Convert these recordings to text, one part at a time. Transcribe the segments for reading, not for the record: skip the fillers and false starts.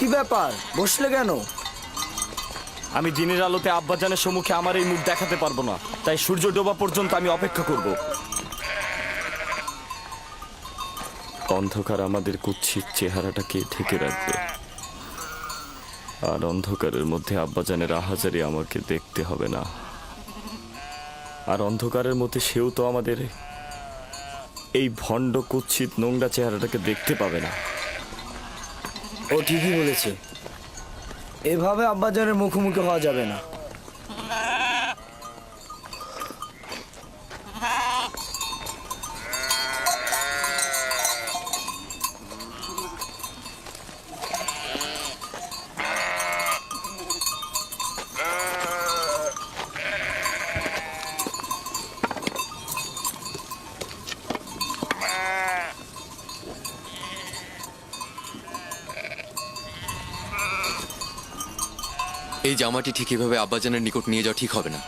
কি ব্যাপার, বসলে কেন? আমি দিনের আলোতে আব্বাজানের সম্মুখে আমার এই মুখ দেখাতে পারবো না, তাই সূর্য ডোবা পর্যন্ত আমি অপেক্ষা করব। অন্ধকার আমাদের কুৎসিত চেহারাটাকে ঢেকে রাখবে, আর অন্ধকারের মধ্যে আব্বাজানের আহাজারি আমাকে দেখতে হবে না। আর অন্ধকারের মধ্যে সেও তো আমাদের এই ভণ্ড কুৎসিত নোংরা চেহারাটাকে দেখতে পাবে না। ও ঠিকই বলেছে, এভাবে আব্বাজানের মুখোমুখি হওয়া যাবে না। এই জামাটি ঠিক এভাবে আব্বাজানের নিকট নিয়ে যাওয়া ঠিক হবে না।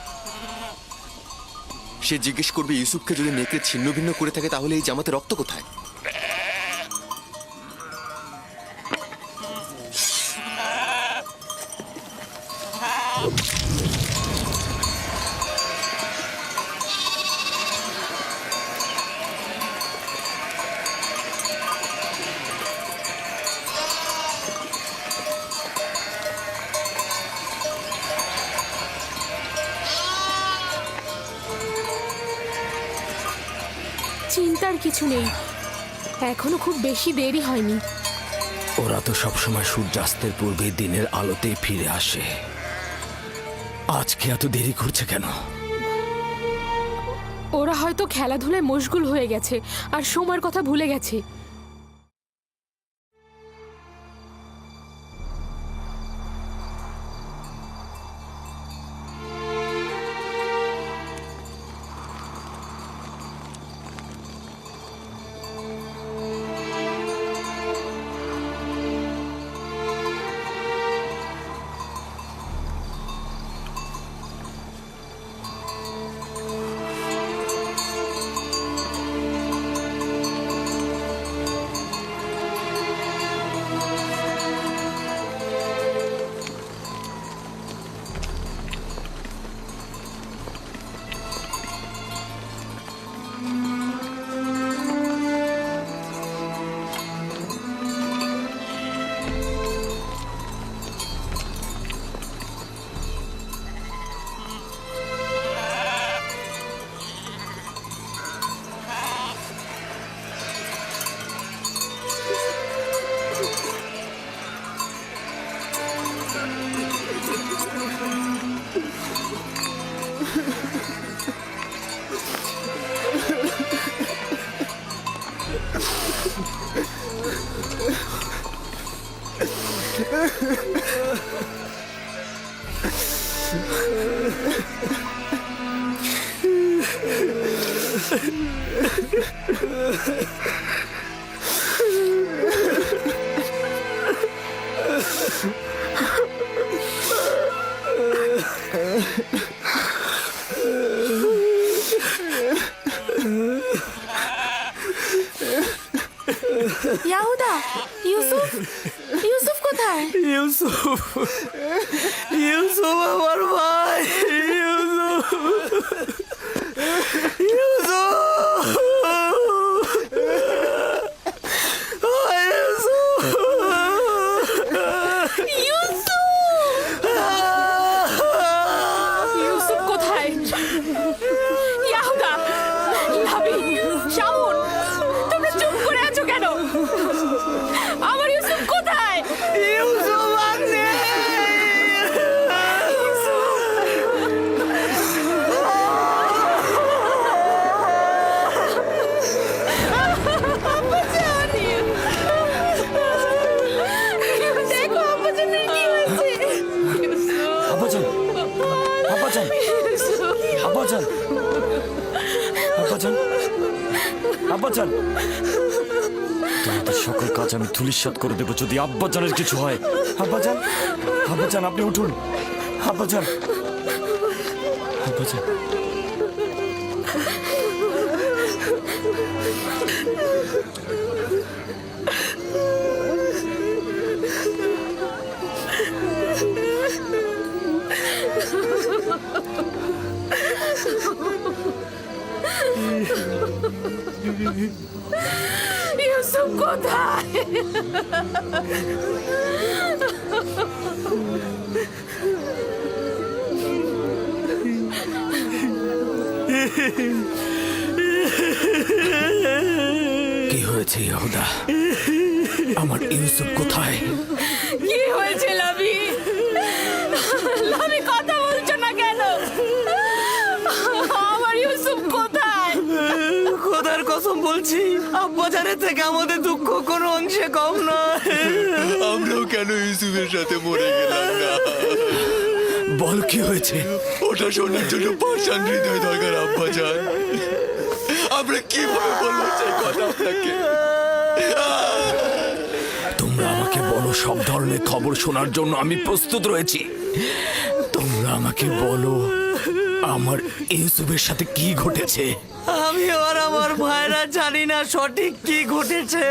সে জিজ্ঞেস করবে ইউসুফকে যদি নেকড়ে ছিন্ন ভিন্ন করে থাকে তাহলে এই জামাতে রক্ত কোথায়? চিন্তার কিছু নেই, এখনো খুব বেশি দেরি হয়নি। ওরা তো সবসময় সূর্যাস্তের পূর্বে দিনের আলোতে ফিরে আসে, আজকে এত দেরি করছে কেন? ওরা হয়তো খেলাধুলায় মশগুল হয়ে গেছে আর সময়ের কথা ভুলে গেছে। ইয়াহুদা, ইউসুফ, ইউসুফ কোথায়? ইউসুফ, ইউসুফ আমার ভাই, ইউসুফ, ইউসুফ, ইউসুফ কোথায়? ইয়াহুদা, লাবি, শামুন, তোমরা চুপ করে আছো কেন? আমার ইউসুফ কোথায়? ইউসুফ আছে। দেখো আব্বাজানের কি হয়েছে। আব্বাজান, আব্বাজান, আব্বাজান, আব্বাজান, আব্বাজান, তোমাদের সকল কাজ আমি ধূলিসাৎ করে দেবো যদি আব্বাজানের কিছু হয়। আব্বাজান, আব্বাজান, আপনি উঠুন। আব্বাজান, আব্বাজান। ইউসুফ কোথায়? কি হয়েছে ইয়াহুদা? আমার ইউসুফ কোথায়? কি হয়েছে লাভি? লাভি কথা বলছো না কেন? আমার ইউসুফ কোথায়? খোদার কসম বলছি, আব্বাজানের থেকে আমাদের দুঃখ কোনো অংশে কম নয়। আমরাও কেন ইউসুফের সাথে মরে গেলাম না? বল কি হয়েছে? ওটা শোনার জন্য পাষাণ হৃদয় দরকার আব্বাজান। আমরা কিভাবে বলবো সেই কথা আপনাকে? তোমরা আমাকে বলো, সব ধরনের খবর শোনার জন্য আমি প্রস্তুত রয়েছি। তোমরা আমাকে বলো আমার ইউসুফের সাথে কি ঘটেছে। আমি আর আমার ভাইরা জানি না সঠিক কি ঘটেছে।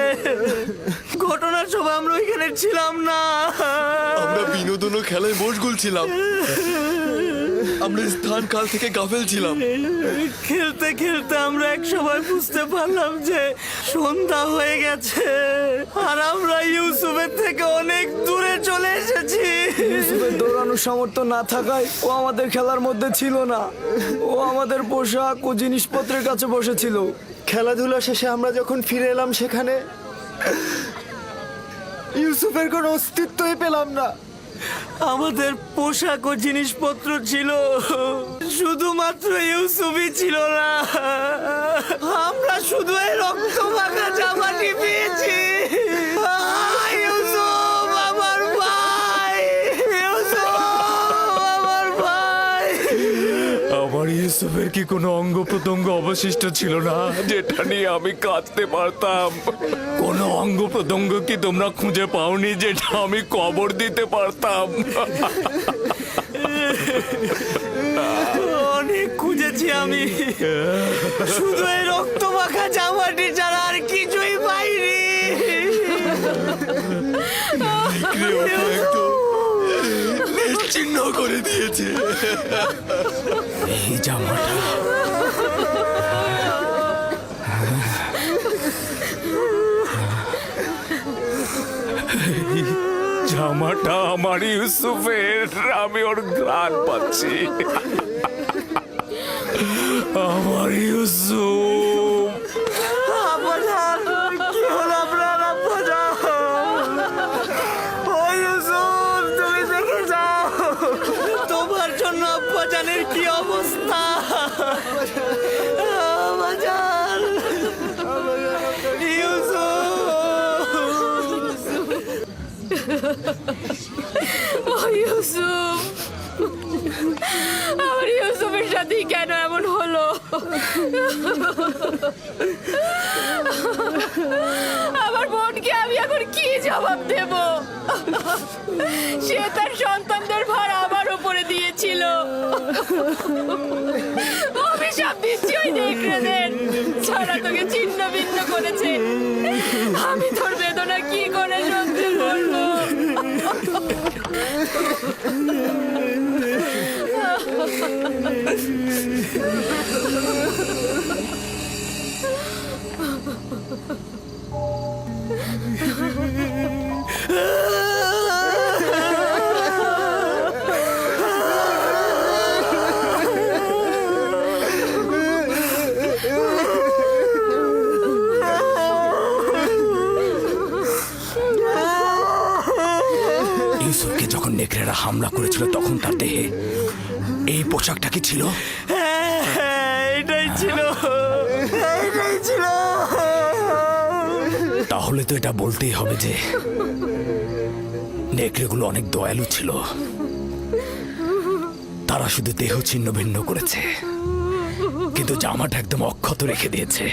ঘটনার সময় আমরা ওইখানে ছিলাম না। আমরা বিনোদন ও খেলায় মশগুল ছিলাম। আমরা স্থান কাল থেকে গাফেল ছিলাম। খেলতে খেলতে আমরা এক সময় বুঝতে পারলাম যে সন্ধ্যা হয়ে গেছে আর আমরা ইউসুফের থেকে অনেক দূরে চলে এসেছি। ইউসুফের দৌড়ানোর সামর্থ্য না থাকায় ও আমাদের খেলার মধ্যে ছিল না। ও আমাদের পোশাক ও জিনিসপত্রের কাছে বসেছিল। খেলাধুলা শেষে আমরা যখন ফিরে এলাম সেখানে ইউসুফের কোনো অস্তিত্বই পেলাম না। আমাদের পোশাক ও জিনিসপত্র ছিল, শুধুমাত্র ইউসুফই ছিল না। আমরা শুধু এই রক্ত মাখা জামাটি পেয়েছি। ইউসুফ আমার ভাই, ইউসুফ আমার ভাই। আমার ইউসুফের কি কোনো অঙ্গ প্রত্যঙ্গ অবশিষ্ট ছিল না যেটা নিয়ে আমি কাঁদতে পারতাম? কোনো অঙ্গ প্রত্যঙ্গ কি তোমরা খুঁজে পাওনি যেটা আমি কবর দিতে পারতাম? অনেক খুঁজেছি আমি, শুধু এই রক্ত মাখা জামাটি ছাড়া আর কিছুই পাইনি। একদম নিশ্চিহ্ন করে দিয়েছে। এই জামাটা জামাটা আমার ইউসুফের। আমি ওর ঘ্রাণ পাচ্ছি। আমার ইউসুফ। আব্বাজান, কি হলো আপনার আব্বাজান? ও ইউসুফ, তুমি দেখে যাও তোমার জন্য আব্বাজানের কি অবস্থা। আব্বাজান, ও ইউসুফ, আমার ইউসুফের সাথে কেন এমন হলো? আমার বোনকে আমি এখন কি জবাব দেব? সে তার সন্তানদের ভার আমার উপরে দিয়েছিল। অভিশাপ দিচ্ছি ওই নেকড়েদের, ছাড়া তোকে ছিন্ন ভিন্ন করেছে। আমি তোর বেদনা কি করে সহ্য করবো? ইউসুফকে যখন নেকড়েরা হামলা করেছিল তখন তার দেহে এই পোশাকটা কি ছিল? এটাই ছিল, এটাই ছিল। তাহলে তো এটা বলতেই হবে যে নেকড়েগুলো অনেক দয়ালু ছিল। তারা শুধু দেহ ছিন্ন ভিন্ন করেছে, কিন্তু জামাটা একদম অক্ষত রেখে দিয়েছে।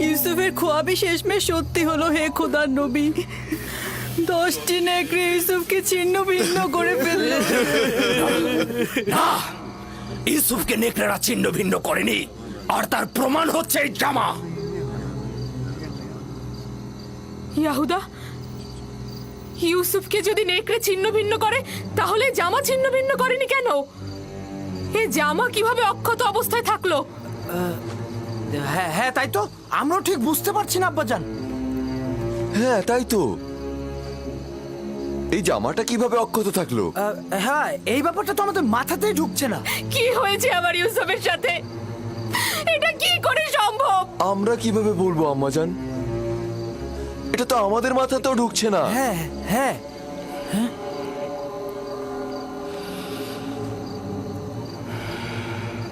ইউসুফের খোয়াবি শেষমেশ সত্যি হলো। হে খোদার নবী, 10টি নেকড়ে ইউসুফকে ছিন্ন ভিন্ন করে ফেলল। না, ইউসুফকে নেকড়েরা ছিন্ন ভিন্ন করেনি, আর তার প্রমাণ হচ্ছে এই জামা। ইয়াহুদা, ইউসুফকে যদি নেকড়ে ছিন্ন ভিন্ন করে তাহলে জামা ছিন্ন ভিন্ন করেনি কেন? এ জামা কিভাবে অক্ষত অবস্থায় থাকলো? হ্যাঁ হ্যাঁ, তাই তো আমরাও ঠিক বুঝতে পারছি না আব্বাজান। হ্যাঁ তাই তো, এই জামাটা কিভাবে অক্ষত থাকলো? হ্যাঁ, এই ব্যাপারটা তো আমাদের মাথাতেই ঢুকছে না। কি হয়েছে আবার ইউসুফের সাথে? এটা কি করে সম্ভব? আমরা কিভাবে বলবো আম্মাজান? এটা তো আমাদের মাথাতেও ঢুকছে না। হ্যাঁ হ্যাঁ,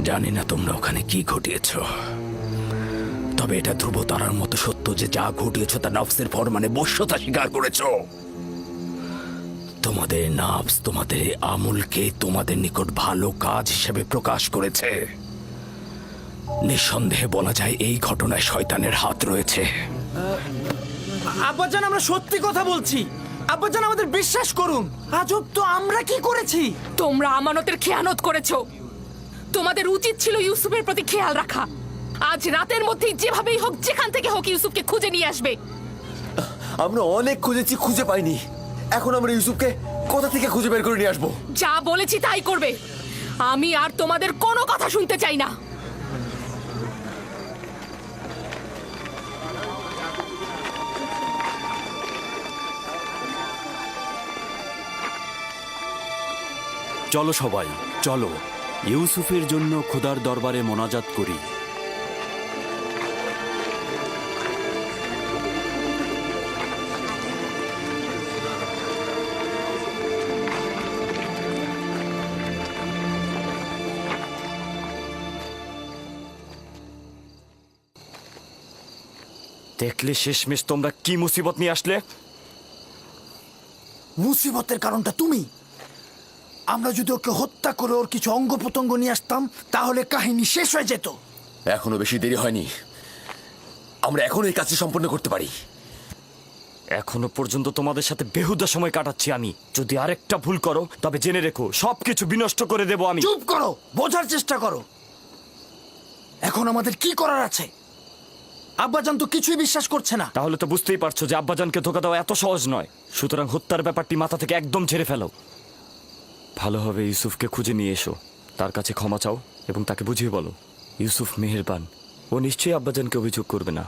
জানি না তোমরা ওখানে কি ঘটিয়েছ, তবে এটা ধ্রুবতারার মতো সত্য যে যা ঘটিয়েছ তা নফসের ফরমানে বশ্যতা স্বীকার করেছ। তোমাদের নাফস তোমাদের এই আমলকে তোমাদের নিকট ভালো কাজ হিসেবে প্রকাশ করেছে। নিঃসন্দেহে বলা যায় এই ঘটনায় শয়তানের হাত রয়েছে। আব্বাজান আমরা সত্যি কথা বলছি। আব্বাজান আমাদের বিশ্বাস করুন। আজব তো, আমরা কি করেছি? তোমরা আমানতের খেয়ানত করেছো। তোমাদের উচিত ছিল ইউসুফের প্রতি খেয়াল রাখা। আজ রাতের মধ্যেই যেভাবেই হোক, যেখান থেকে হোক, ইউসুফকে খুঁজে নিয়ে আসবে। আমরা অনেক খুঁজেছি, খুঁজে পাইনি। এখন আমরা ইউসুফকে কোথা থেকে খুঁজে বের করে নিয়ে আসবো? যা বলেছি তাই করবে। আমি আর তোমাদের কোনো কথা শুনতে চাই না। চলো সবাই, চলো ইউসুফের জন্য খোদার দরবারে মোনাজাত করি। দেখলে শেষমেশ তোমরা কি মুসিবত নিয়ে আসলে? মুসিবতের কারণটা তুমি। আমরা যদি ওকে হত্যা করে ওর কিছু অঙ্গ প্রত্যঙ্গ নিয়ে আসতাম তাহলে কাহিনী শেষ হয়ে যেত। এখনো বেশি দেরি হয়নি, আমরা এখন এই কাজটি সম্পন্ন করতে পারি। এখনো পর্যন্ত তোমাদের সাথে বেহুদা সময় কাটাচ্ছি আমি। যদি আরেকটা ভুল করো তবে জেনে রেখো সবকিছু বিনষ্ট করে দেব আমি। চুপ করো, বোঝার চেষ্টা করো। এখন আমাদের কি করার আছে? আব্বাজান তো কিছুই বিশ্বাস করছে না। তাহলে তো বুঝতেই পারছো যে আব্বাজানকে ধোকা দেওয়া এত সহজ নয়। সুতরাং হত্যার ব্যাপারটি মাথা থেকে একদম ঝেড়ে ফেলো। ভালোভাবে ইউসুফকে খুঁজে নিয়ে এসো, তার কাছে ক্ষমা চাও এবং তাকে বুঝিয়ে বলো ইউসুফ মেহেরবান, ও নিশ্চয়ই আব্বাজানকে অভিযোগ করবে না।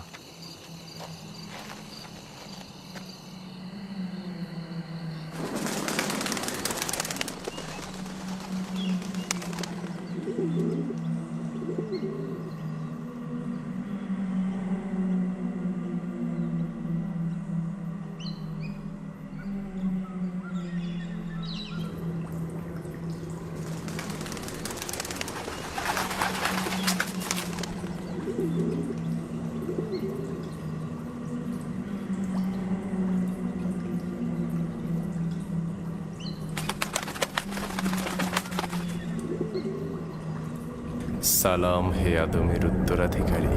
সালাম হে আদমের উত্তরাধিকারী,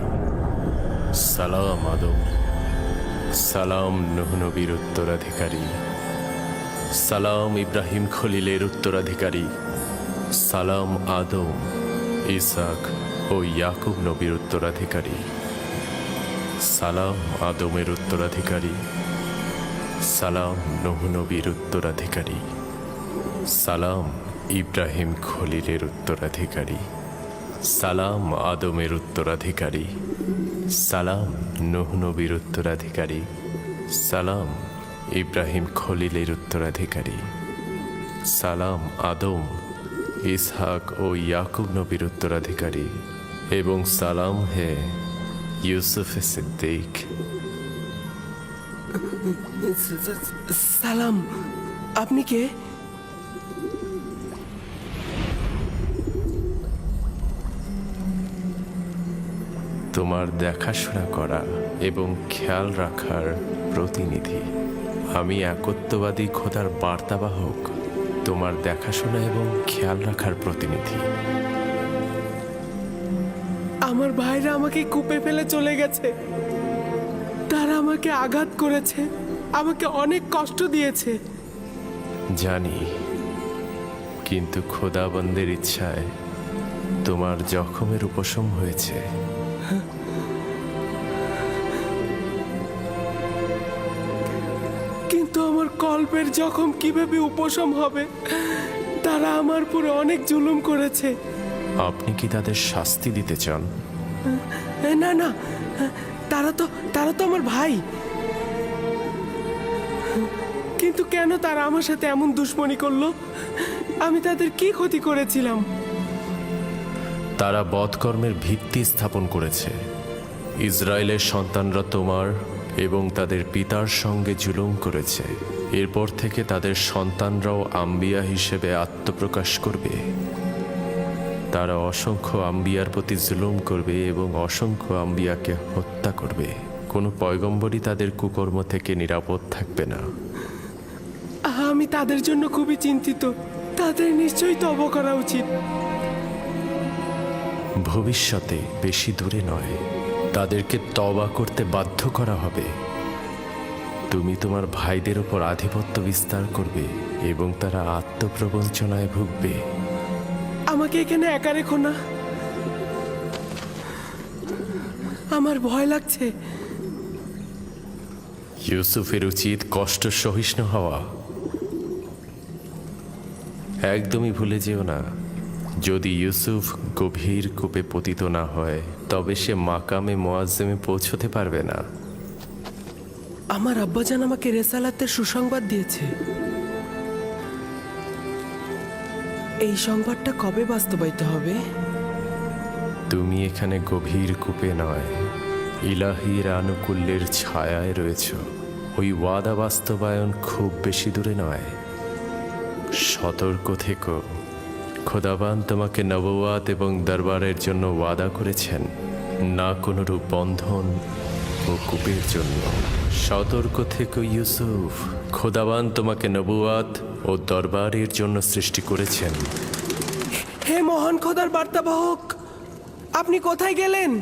সালাম আদম। সালাম নূহ নবীর উত্তরাধিকারী, সালাম ইব্রাহিম খলিলের উত্তরাধিকারী, সালাম আদম, ইসাক ও ইয়াকুব নবীর উত্তরাধিকারী, সালাম আদমের উত্তরাধিকারী, সালাম নূহ নবীর উত্তরাধিকারী, সালাম ইব্রাহিম খলিলের উত্তরাধিকারী, সালাম আদমের উত্তরাধিকারী, সালাম নূহ নবীর উত্তরাধিকারী, সালাম ইব্রাহিম খলিলের উত্তরাধিকারী, সালাম আদম, ইসহাক ও ইয়াকুব নবীর উত্তরাধিকারী, এবং সালাম হে ইউসুফ সিদ্দিক। সালাম, আপনি কে? তোমার দেখাশোনা করা এবং খেয়াল রাখার প্রতিনিধি। আমি একত্ববাদী খোদার বার্তাবাহক, তোমার দেখাশোনা এবং খেয়াল রাখার প্রতিনিধি। আমার ভাইরা আমাকে কূপে ফেলে চলে গেছে। তারা আমাকে আঘাত করেছে, আমাকে অনেক কষ্ট দিয়েছে। জানি, কিন্তু খোদাবন্দের ইচ্ছায় তোমার জখমের উপশম হয়েছে। কিন্তু কিন্তু আমার কল্পের জখম কিভাবে উপশম হবে? তারা আমার পুরো অনেক জুলুম করেছে। আপনি কি তাদের শাস্তি দিতে চান? না না, তারা তো আমার ভাই। কিন্তু কেন তারা আমার সাথে এমন দুশ্মনী করলো? আমি তাদের কি ক্ষতি করেছিলাম? তারা বধকর্মের ভিত্তি স্থাপন করেছে। ইসরায়েলের সন্তানরা তোমার এবং তাদের পিতার সঙ্গে জুলুম করেছে। এরপর থেকে তাদের সন্তানরাও আম্বিয়া হিসেবে আত্মপ্রকাশ করবে। তারা অসংখ্য আম্বিয়ার প্রতি জুলুম করবে এবং অসংখ্য আম্বিয়াকে হত্যা করবে। কোনো পয়গম্বরই তাদের কুকর্ম থেকে নিরাপদ থাকবে না। আমি তাদের জন্য খুবই চিন্তিত। তাদের নিশ্চয়ই তওবা করা উচিত। ভবিষ্যতে বেশি দূরে নয়, তাদেরকে তওবা করতে বাধ্য করা হবে। তুমি তোমার ভাইদের উপর আধিপত্য বিস্তার করবে এবং তারা আত্মপ্রবঞ্চনায় ভুগবে। আমাকে এখানে একা রেখো না, আমার ভয় লাগছে। ইউসুফের উচিত কষ্ট সহিষ্ণু হওয়া। একদমই ভুলে যেও না, যদি ইউসুফ গভীর কূপে পতিত না হয় তবে সে মাকামে মুআজ্জমে পৌঁছতে পারবে না। আমার আব্বাজান আমাকে রেসালাতের সুসংবাদ দিয়েছে। এই সংবাদটা কবে বাস্তবায়িত হবে? তুমি এখানে গভীর কূপে নয়, ইলাহির আনুকূল্যের ছায়ায় রয়েছ। ওই ওয়াদা বাস্তবায়ন খুব বেশি দূরে নয়। সতর্ক থেকো, খোদাবান তোমাকে নবুয়াত এবং দরবারের জন্য ওয়াদা করেছেন, না কোনরূপ বন্ধন ও কূপের জন্য। সতর্ক থেকো ইউসুফ, খোদাবান তোমাকে নবুয়াত ও দরবারের জন্য সৃষ্টি করেছেন। হে মহান খোদার বার্তাবাহক, আপনি কোথায় গেলেন?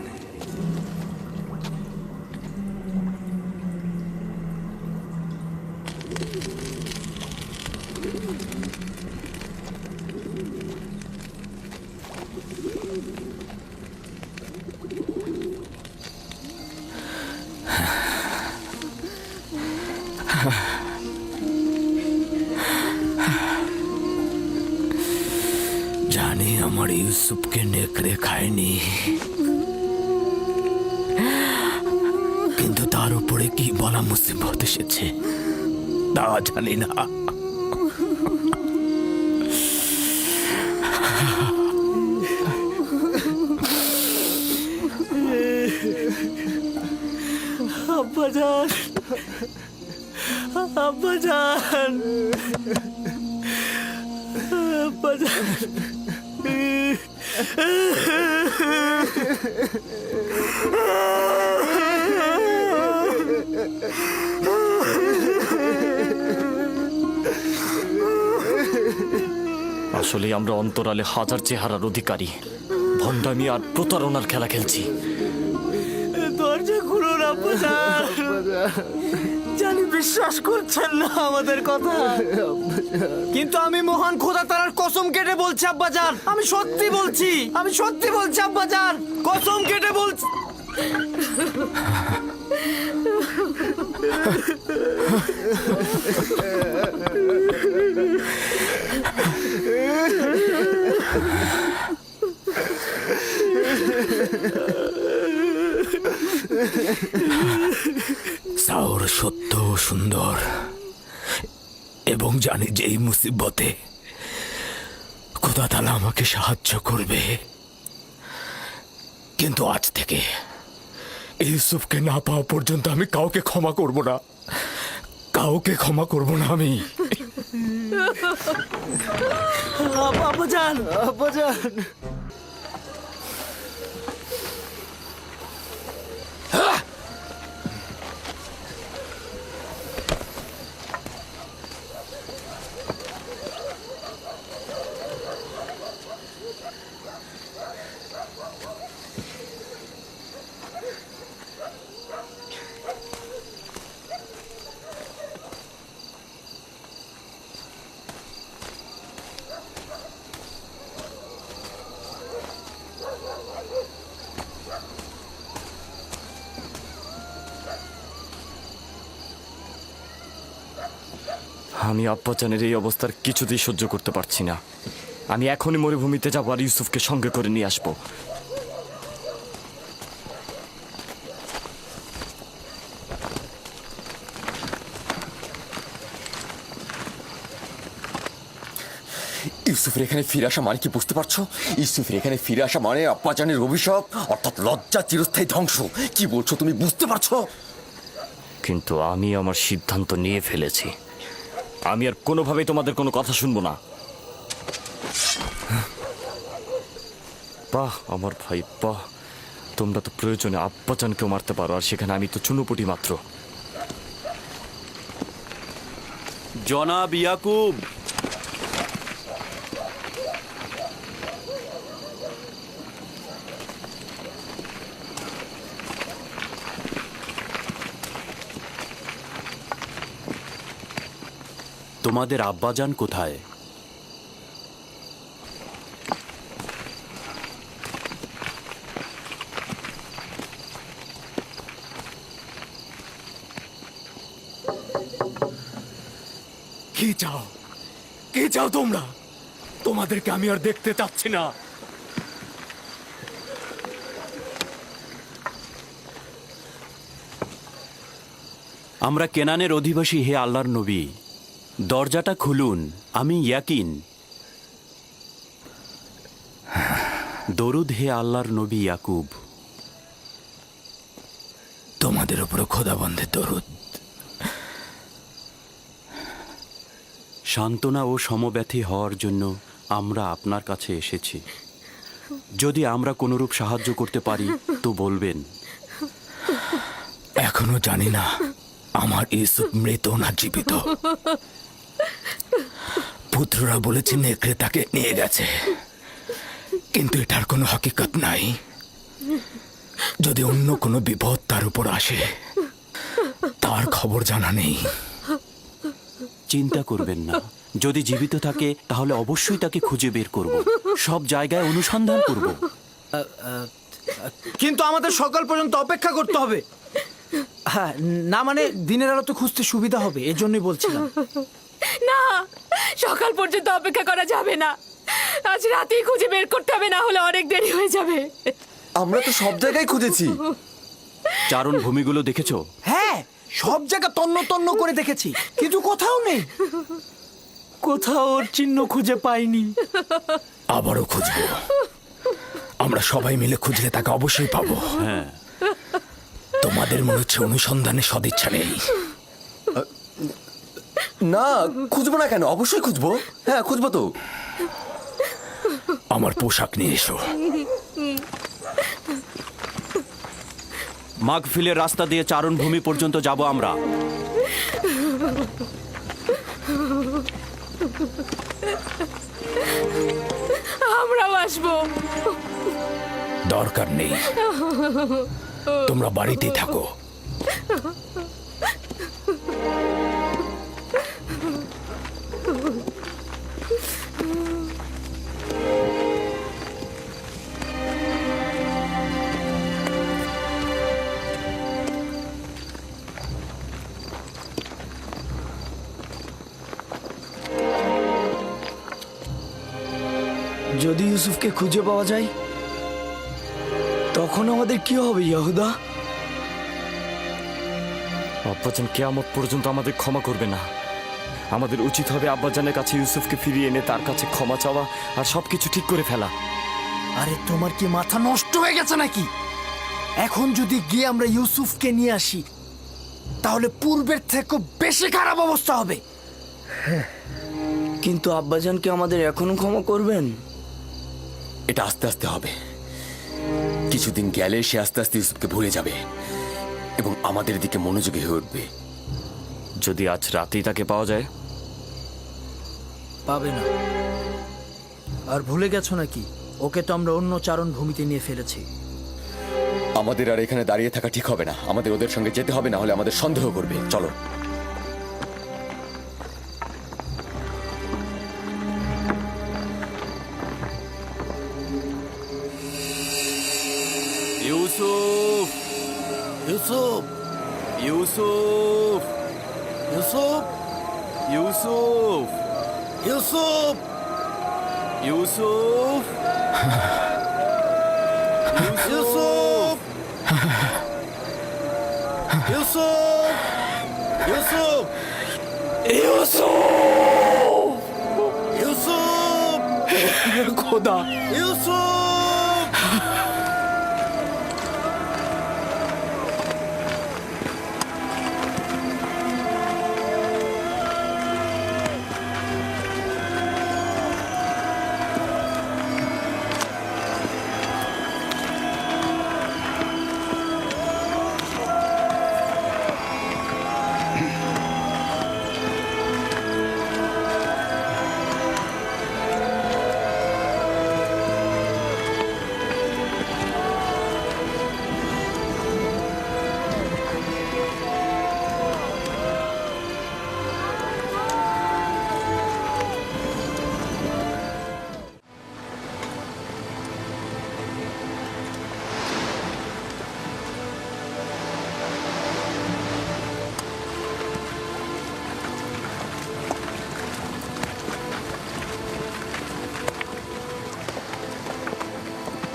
জানি আমার ইউসুফকে নেকড়ে খায়নি, কিন্তু তার উপরে কি বলা মুসিবত এসেছে তা জানি না। আব্বাজান, আব্বাজান, আব্বাজান। আসলে আমরা অন্তরালে হাজার চেহারার অধিকারী, ভণ্ডামি আর প্রতারণার খেলা খেলছি। দরজা খুলুন আব্বাজান। জানি বিশ্বাস করছেন না আমাদের কথা, কিন্তু আমি মহান খোদা তাআলার কসম কেটে বলছি আব্বাজান, আমি সত্যি বলছি, আমি সত্যি বলছি আব্বাজান, কসম কেটে বলছি। সাওর সত্য ও সুন্দর, এবং জানি যে এই মুসিবতে খোদা তাআলা আমাকে সাহায্য করবে। কিন্তু আজ থেকে ইউসুফকে না পাওয়া পর্যন্ত আমি কাউকে ক্ষমা করব না, কাউকে ক্ষমা করব না আমি। আব্বাজান, আব্বাজান। আমি আব্বাজানের এই অবস্থার কিছুতেই সহ্য করতে পারছি না। আমি এখনই মরুভূমিতে যাবো আর ইউসুফকে সঙ্গে করে নিয়ে আসবো। ইউসুফের এখানে ফিরে আসা মানে কি বুঝতে পারছো? ইউসুফের এখানে ফিরে আসা মানে আব্বাজানের অভিশাপ, অর্থাৎ লজ্জা, চিরস্থায়ী ধ্বংস। কি বলছো তুমি, বুঝতে পারছো? কিন্তু আমি আমার সিদ্ধান্ত নিয়ে ফেলেছি। আমি আর কোনোভাবেই তোমাদের কোনো কথা শুনবো না। বাহ আমার ভাই বাহ, তোমরা তো প্রয়োজনে আব্বাজানকেও মারতে পারো, আর সেখানে আমি তো চুনোপুটি মাত্র। জনাব ইয়াকুব, তোমাদের আব্বাজান কোথায়? কি চাও? কি চাও তোমরা? তোমাদেরকে আমি আর দেখতে চাচ্ছি না। আমরা কেনানের অধিবাসী, হে আল্লাহর নবী, দরজাটা খুলুন। আমি ইয়াকিন। দরুদ হে আল্লাহর নবী ইয়াকুব। তোমাদের উপরে খোদাবন্ধের দরুদ। সান্ত্বনা ও সমব্যথী হওয়ার জন্য আমরা আপনার কাছে এসেছি। যদি আমরা কোনরূপ সাহায্য করতে পারি তো বলবেন। এখনো জানি না আমার ইউসুফ মৃত না জীবিত। পুত্ররা বলেছে নেকড়ে তাকে নিয়ে গেছে, কিন্তু এটার কোনো হকিকত নাই। যদি অন্য কোনো বিপদ তার উপর আসে, তার খবর জানা নেই। চিন্তা করবেন না, যদি জীবিত থাকে তাহলে অবশ্যই তাকে খুঁজে বের করব। সব জায়গায় অনুসন্ধান করব। কিন্তু আমাদের সকাল পর্যন্ত অপেক্ষা করতে হবে। হ্যাঁ, না মানে দিনের আলো তো খুঁজতে সুবিধা হবে, এজন্যই বলছিলাম। না, সকাল পর্যন্ত অপেক্ষা করা যাবে না। আজ রাতেই খুঁজে বের করতে হবে, না হলে অনেক দেরি হয়ে যাবে। আমরা তো সব জায়গায় খুঁজেছি। চারণ ভূমিগুলো দেখেছো? হ্যাঁ, সব জায়গা তন্ন তন্ন করে দেখেছি, কিন্তু কোথাও নেই। কোথাও ওর চিহ্ন খুঁজে পাইনি। আবারও খুঁজবো। আমরা সবাই মিলে খুঁজলে তাকে অবশ্যই পাবো। হ্যাঁ। তোমাদের মনে হচ্ছে অনুসন্ধানে সদিচ্ছা নেই। না, খুঁজবো না কেন? অবশ্যই খুঁজবো। হ্যাঁ, খুঁজবো তো। আমার পোশাক নিয়ে এসো। মাগফিলের রাস্তা দিয়ে চারণ ভূমি পর্যন্ত যাব আমরা। আমরাও আসবো। দরকার নেই, তোমরা বাড়িতেই থাকো। যদি ইউসুফকে খুঁজে পাওয়া যায়, তখন আমাদের কি হবে ইয়াহুদা? আব্বাজান কিয়ামত পর্যন্ত আমাদের ক্ষমা করবে না। আমাদের উচিত হবে আব্বাজানের কাছে ইউসুফকে ফিরিয়ে এনে তার কাছে ক্ষমা চাওয়া আর সবকিছু ঠিক করে ফেলা। আরে তোমার কি মাথা নষ্ট হয়ে গেছে নাকি? এখন যদি গিয়ে আমরা ইউসুফকে নিয়ে আসি, তাহলে পূর্বের থেকে বেশি খারাপ অবস্থা হবে। কিন্তু আব্বাজান কি আমাদের এখনো ক্ষমা করবেন? এটা আস্তে আস্তে হবে। কিছুদিন গেলে সে আস্তে আস্তে ইউসুফকে ভুলে যাবে এবং আমাদের দিকে মনোযোগী হয়ে উঠবে। যদি আজ রাতেই তাকে পাওয়া যায়। পাবে না। আর ভুলে গেছো নাকি, ওকে তো আমরা অন্য চারণ ভূমিতে নিয়ে ফেলেছি। আমাদের আর এখানে দাঁড়িয়ে থাকা ঠিক হবে না। আমাদের ওদের সঙ্গে যেতে হবে, না হলে আমাদের সন্দেহ করবে। চলো। ইউসুফ, ইউসুফ, ইউসুফ, ইউসুফ, ইউসুফ ইউসুফ ইউসুফ ইউসুফ ইউসুফ ইউসুফ ইউসুফ খোদা ইউসুফ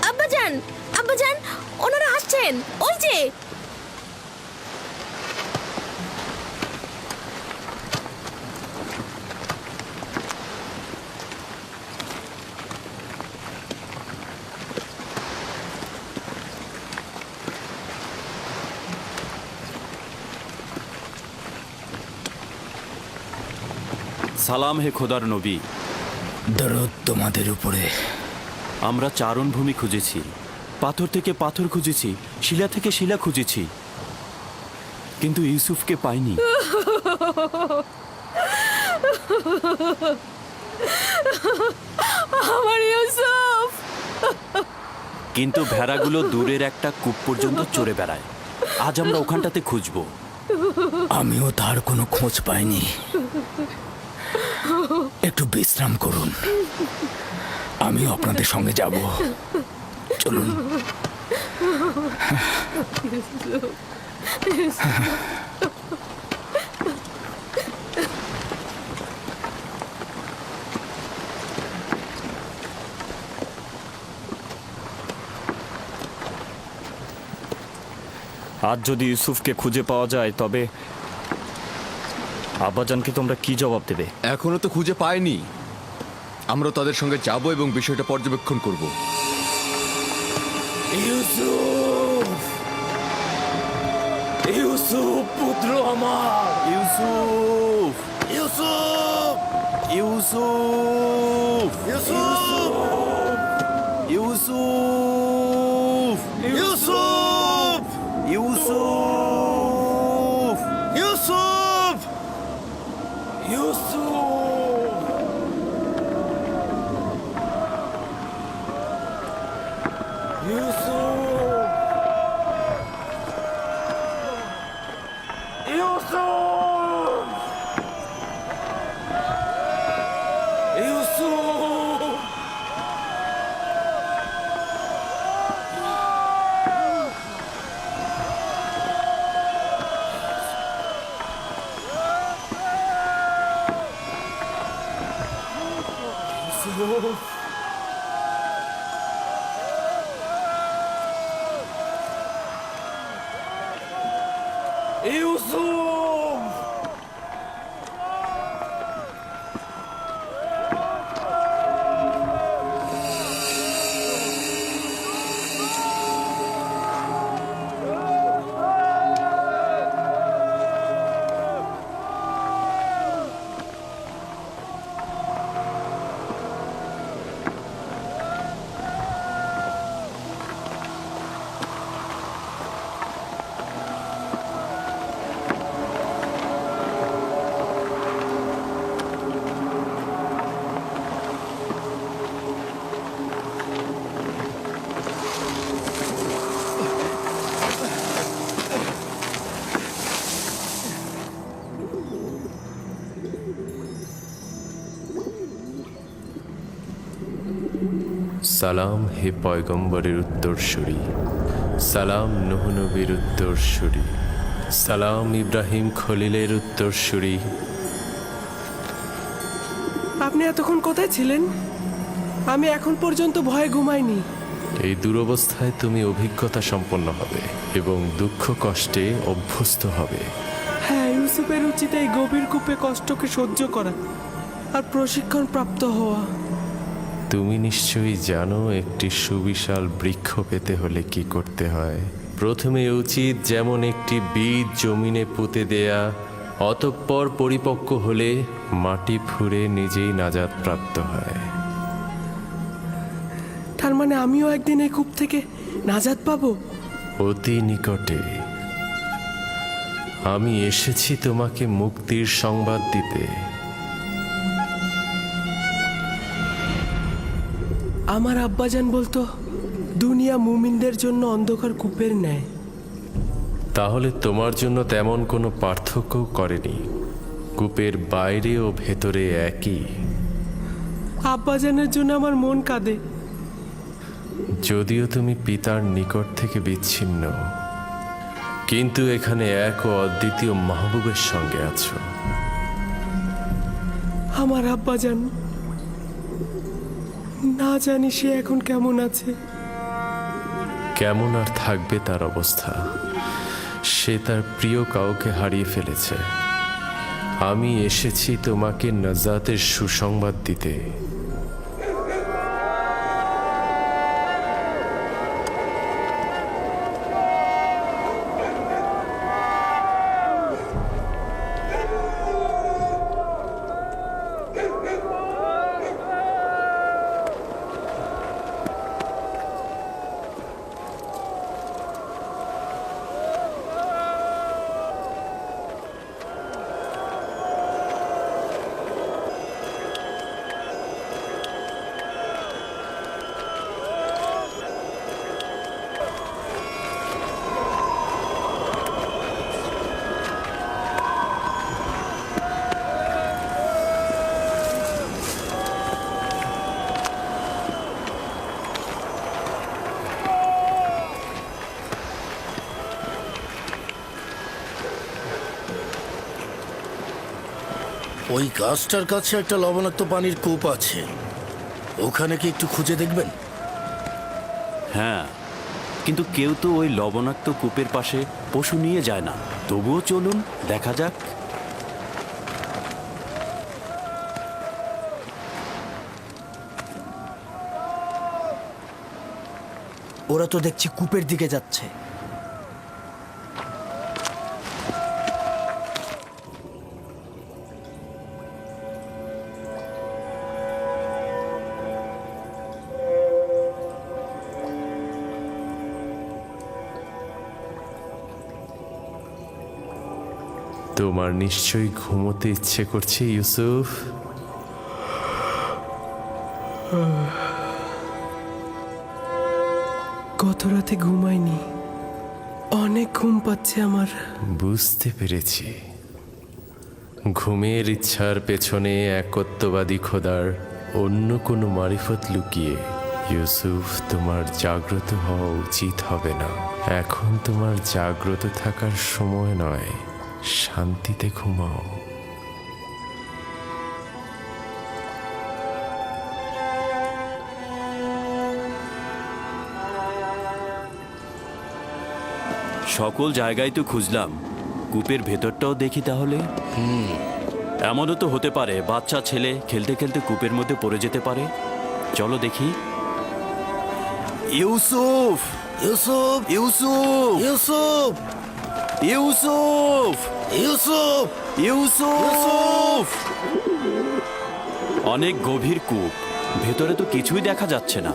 আব্বাজান, আব্বাজান, ওনারা আসছেন, ওই যে। সালাম হে খোদার নবী। দরুদ তোমাদের উপরে। আমরা চারণভূমি খুঁজেছি, পাথর থেকে পাথর খুঁজেছি, শিলা থেকে শিলা খুঁজেছি, কিন্তু ইউসুফকে পাইনি। আমার ইউসুফ। কিন্তু ভেড়াগুলো দূরের একটা কূপ পর্যন্ত চড়ে বেড়ায়। আজ আমরা ওখানটাতে খুঁজবো। আমিও তার কোনো খোঁজ পাইনি। একটু বিশ্রাম করুন, আমিও আপনাদের সঙ্গে যাব। চলুন। আজ যদি ইউসুফকে খুঁজে পাওয়া যায় তবে আব্বাজানকে তোমরা কি জবাব দেবে? এখনো তো খুঁজে পাইনি। আমরা তাদের সঙ্গে যাব এবং বিষয়টা পর্যবেক্ষণ করব। ইউসুফ, ইউসুফ পুত্র আমার। ইউসুফ, ইউসুফ, ইউসুফ, ইউসুফ, ইউসুফ, ইউসুফ, ইউসুফ, ইউসুফ, ইউসুফ। সালাম হে পয়গম্বরের উত্তরসূরি, সালাম নূহ নবীর উত্তরসূরি, সালাম ইব্রাহিম খলিলের উত্তরসূরি, আপনি এতক্ষণ কোথায় ছিলেন? আমি এখন পর্যন্ত ভয়ে ঘুমাইনি। এই দুরবস্থায় তুমি অভিজ্ঞতা সম্পন্ন হবে এবং দুঃখ কষ্টে অভ্যস্ত হবে। হ্যাঁ, ইউসুফের উচিত এই গভীর কূপে কষ্টকে সহ্য করা আর প্রশিক্ষণ প্রাপ্ত হওয়া। তুমি নিশ্চয়ই জানো একটি সুবিশাল বৃক্ষ পেতে হলে কি করতে হয়। প্রথমে উচিত যেমন একটি বীজ জমিনে পুঁতে দেয়া, অতঃপর পরিপক্ক হলে মাটি ফুঁড়ে নিজেই নাজাত প্রাপ্ত হয়। তার মানে আমিও একদিন এই কূপ থেকে নাজাত পাবো? অতি নিকটে। আমি এসেছি তোমাকে মুক্তির সংবাদ দিতে। আমার আব্বাজান বলতো দুনিয়া মুমিনদের জন্য অন্ধকার কূপের ন্যায়। তাহলে তোমার জন্য তেমন কোনো পার্থক্য করেনি। কূপের বাইরে ও ভেতরে একই। আব্বাজানের জন্য আমার মন কাঁদে। যদিও তুমি পিতার নিকট থেকে বিচ্ছিন্ন, কিন্তু এখানে এক ও অদ্বিতীয় মাহবুবের সঙ্গে আছো। আমার আব্বাজান, না জানি সে এখন কেমন আছে। কেমন আর থাকবে তার অবস্থা? সে তার প্রিয় কাউকে হারিয়ে ফেলেছে। আমি এসেছি তোমাকে নাজাতের সুসংবাদ দিতে। ওই গাছটার কাছে একটা লবণাক্ত পানির কূপ আছে, ওখানে কি একটু খুঁজে দেখবেন? হ্যাঁ, কিন্তু কেউ তো ওই লবণাক্ত কূপের পাশে পশু নিয়ে যায় না। তবুও চলুন, দেখা যাক। ওরা তো দেখছি কূপের দিকে যাচ্ছে। তোমার নিশ্চয়ই ঘুমোতে ইচ্ছে করছে ইউসুফ। গত রাতে ঘুমাইনি, অনেক ঘুম পাচ্ছে আমার। বুঝতে পেরেছি। ঘুমের ইচ্ছার পেছনে একত্ববাদী খোদার অন্য কোনো মারিফত লুকিয়ে। ইউসুফ, তোমার জাগ্রত হওয়া উচিত হবে না। এখন তোমার জাগ্রত থাকার সময় নয়। শান্তিতে ঘুমাও। সকল জায়গায় তো খুঁজলাম, কূপের ভেতরটাও দেখি তাহলে। এমনও তো হতে পারে বাচ্চা ছেলে খেলতে খেলতে কূপের মধ্যে পড়ে যেতে পারে। চলো দেখি। ইউসুফ, ইউসুফ, ইউসুফ, ইউসুফ, ইউসুফ, ইউসুফ, ইউসুফ! অনেক গভীর কূপ, ভেতরে তো কিছুই দেখা যাচ্ছে না।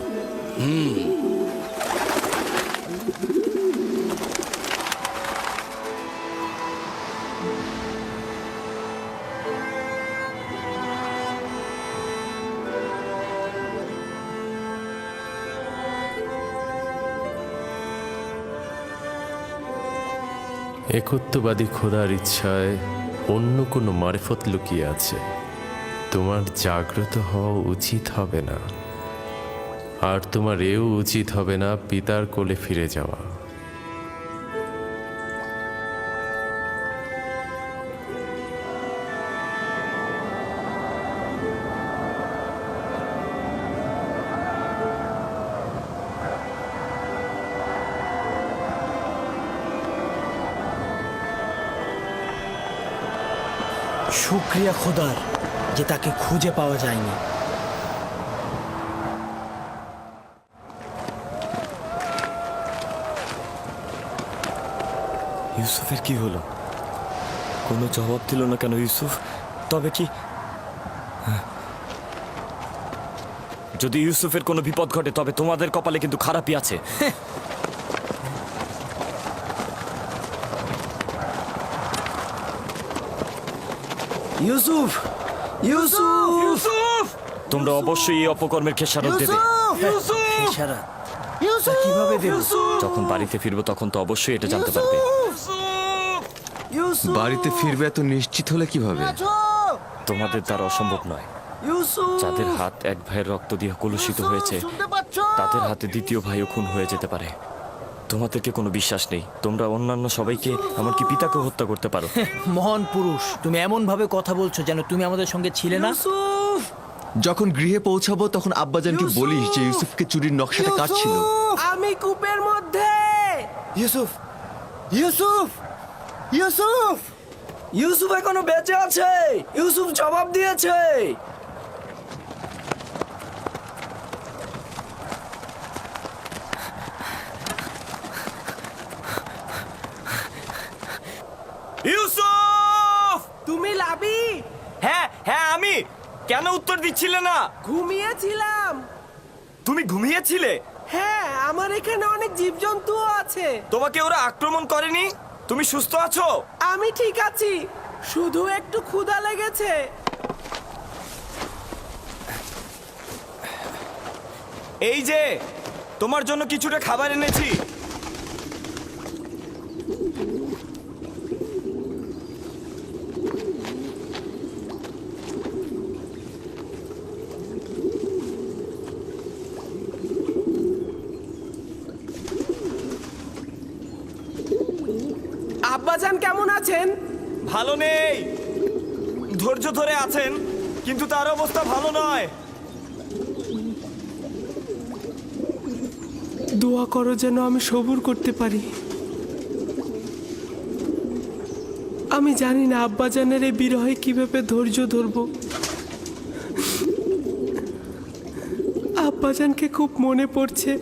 একত্ববাদী খোদার ইচ্ছায় অন্য কোনো মারিফত লুকিয়ে আছে। তোমার জাগ্রত হওয়া উচিত হবে না, আর তোমার এও উচিত হবে না পিতার কোলে ফিরে যাওয়া। শুক্রিয়া খোদার যে তাকে খুঁজে পাওয়া যায়নি। ইউসুফের কি হলো? কোনো জবাব দিল না কেন ইউসুফ? তবে কি যদি ইউসুফের কোনো বিপদ ঘটে তবে তোমাদের কপালে কিন্তু খারাপই আছে। ইউসুফ, ইউসুফ, তোমরা অবশ্যই এই অপকর্মের খেসারত দেবে। খেসারত তা কিভাবে দেব? যখন বাড়িতে ফিরবো তখন তো অবশ্যই এটা জানতে পারবে। বাড়িতে ফিরবে এত নিশ্চিত হলে কিভাবে? তোমাদের দ্বারা অসম্ভব নয়। যাদের হাত এক ভাইয়ের রক্ত দিয়ে কলুষিত হয়েছে তাদের হাতে দ্বিতীয় ভাইও খুন হয়ে যেতে পারে। তোমাদেরকে কোনো বিশ্বাস নেই। তোমরা অন্যান্য সবাইকে এমনকি পিতাকে হত্যা করতে পারো। মহান পুরুষ, তুমি এমন ভাবে কথা বলছো যেন তুমি আমাদের সঙ্গে ছিলে না। যখন গৃহে পৌঁছাবো তখন আব্বাজানকে বলিস যে ইউসুফকে চুরির নকশাটা কার ছিল। আমি কূপের মধ্যে। ইউসুফ, ইউসুফ, ইউসুফ, ইউসুফ এখনো বেঁচে আছে। ইউসুফ জবাব দিয়েছে। ইউসুফ! তুমি লাবি? হ্যাঁ হ্যাঁ আমি। কেন উত্তর দিচ্ছিলে না? ঘুমিয়েছিলাম। তুমি ঘুমিয়েছিলে? হ্যাঁ, আমার এখানে অনেক জীবজন্তু আছে। তোমাকে ওরা আক্রমণ করেনি? তুমি সুস্থ আছো? আমি ঠিক আছি, শুধু একটু ক্ষুধা লেগেছে। এই যে তোমার জন্য কিছুটা খাবার এনেছি। আব্বাজান কেমন আছেন? ভালো নেই, ধৈর্য ধরে আছেন, কিন্তু তার অবস্থা ভালো নয়। দোয়া করো যেন আমি সবুর করতে পারি। আমি জানি না আব্বাজানের এই বিরহে কিভাবে ধৈর্য ধরবো। আব্বাজানকে খুব মনে পড়ছে।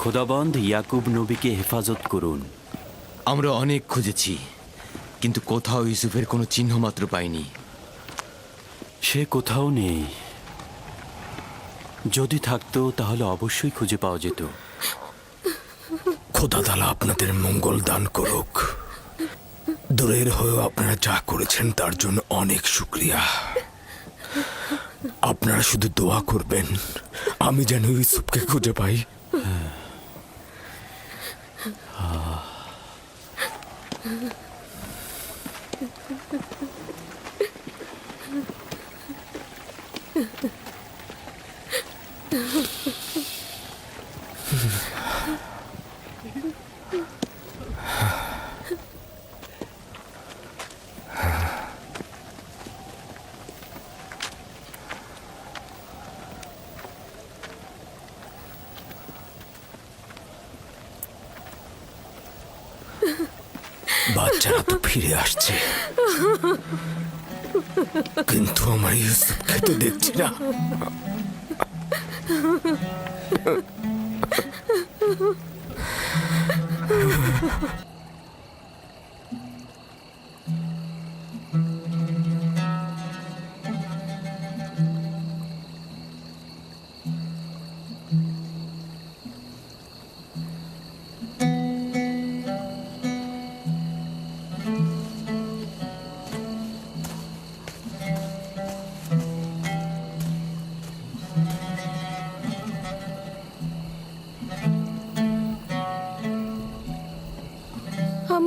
খোদাবন্দ ইয়াকুব নবীকে হেফাজত করুন। আমরা অনেক খুঁজেছি, কিন্তু কোথাও ইউসুফের কোনো চিহ্ন মাত্র পাইনি। সে কোথাও নেই। যদি থাকতো তাহলে অবশ্যই খুঁজে পাওয়া যেত। খোদা তাআলা আপনাদের মঙ্গল দান করুক। দূরের হয়েও আপনারা যা করেছেন তার জন্য অনেক শুক্রিয়া। আপনারা শুধু দোয়া করবেন আমি যেন ইউসুফকে খুঁজে পাই। বাচ্চারা তো ফিরে আসছে, কিন্তু আমার ইউসুফকে তো দেখছি না।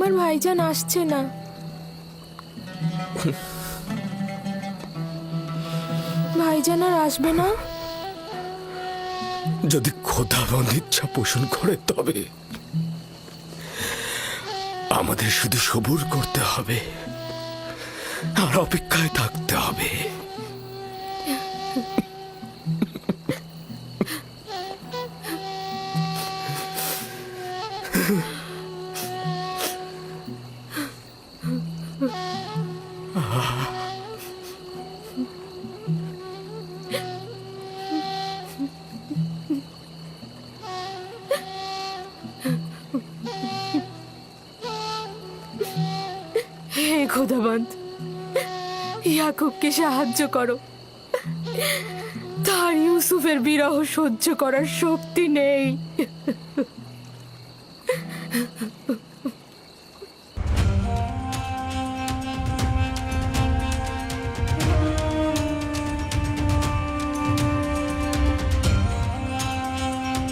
আমার ভাইজান আসছে না। ভাইজান আর আসবে না? যদি খোদাবন্দ ইচ্ছা পোষণ করে তবে আমাদের শুধু সবুর করতে হবে আর অপেক্ষায় থাকতে হবে। হে খোদাবন্ত, ইয়াকুবকে সাহায্য করো। তার ইউসুফের বিরহ সহ্য করার শক্তি নেই।